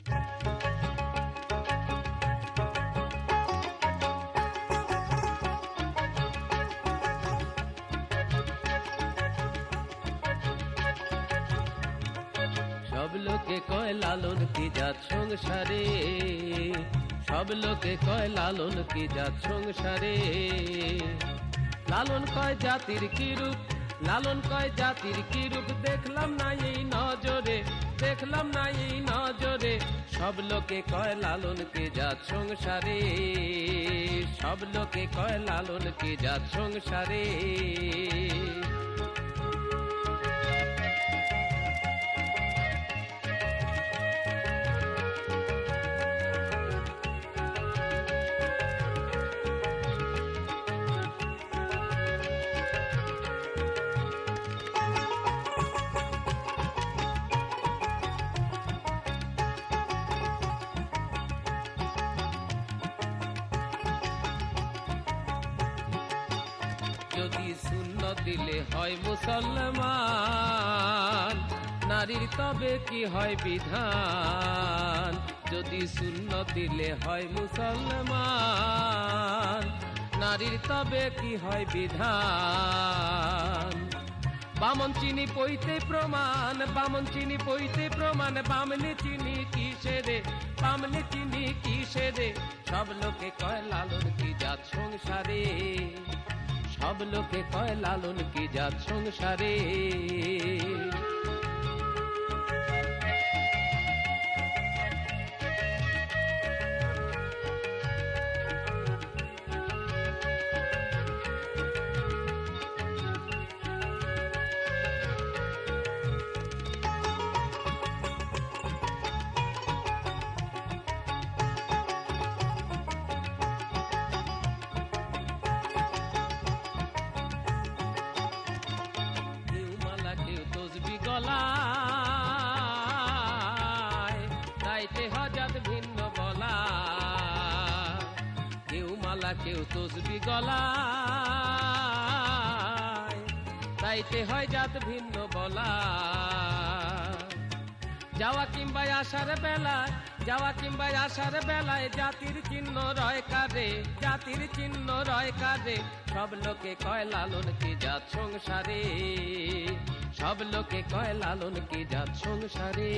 সব লোকে কয় লালন কি জাত সংসারে, সব লোকে কয় লালন কি জাত সংসারে। লালন কয় জাতির কি রূপ, লালন কয় জাতির কি রূপ, দেখলাম না এই নজরে, দেখলাম না এই নজরে। সব লোকে কয় লালন কি জাত সংসারে, সব লোকে কয় লালন কি জাত সংসারে। যদি সুন্নত দিলে হয় মুসলমান, নারীর তবে কি হয় বিধান। যদি সুন্নত দিলে হয় মুসলমান, নারীর তবে কি হয় বিধান। বামন চিনি পইতে প্রমাণ, বামন চিনি পইতে প্রমাণ, বামনে চিনি কিসেরে, বামনে চিনি কিসেরে। সব লোকে কয় লালন কি জাত সংসারে, সব লোকে কয় লালন কি জাত সংসারে। গলায় তাইতে হজাত ভিন্ন বলা, কেউ মালা কেউ তসবি গলায় তাইতে হয় জাত ভিন্ন বলা। যাওয়া কিংবা আসার বেলায়, যাওয়া কিংবা আসার বেলায় জাতির চিহ্ন রয় কাঁধে, জাতির চিহ্ন রয় কাঁধে। সব লোকে কয় লালন কি জাত সংসারে, সব লোকে কয় লালন কি জাত সংসারে।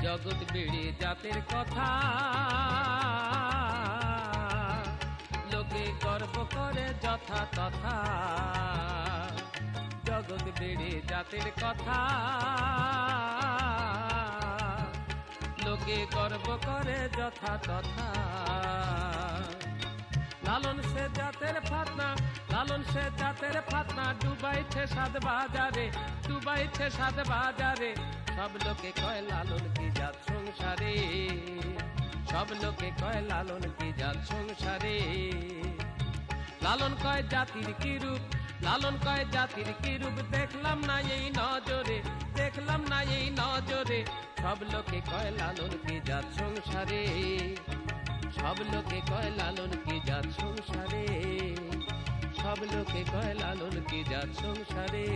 জগৎ বেড়ে জাতের কথা লোকে গর্ব করে যথা তথা, জগৎ বেড়ে জাতের কথা লোকে গর্ব করে যথা তথা। লালন সে জাতের ফাতনা, লালন সে জাতের ফাতনা, ডুবাইছে সাত বাজারে, ডুবাইছে সাত বাজারে। সব লোকে কয় লালন কি জাত সংসারে, সব লোকে কয় লালন কি জাত সংসারে। লালন কয় জাতির কি রূপ, লালন কয় জাতির কি রূপ, দেখলাম না এই নজরে, দেখলাম না এই নজরে। সব লোকে কয় লালন কি জাত সংসারে, সব লোকে কয় লালন কি জাত সংসারে, সব লোকে কয় লালন কি জাত সংসারে।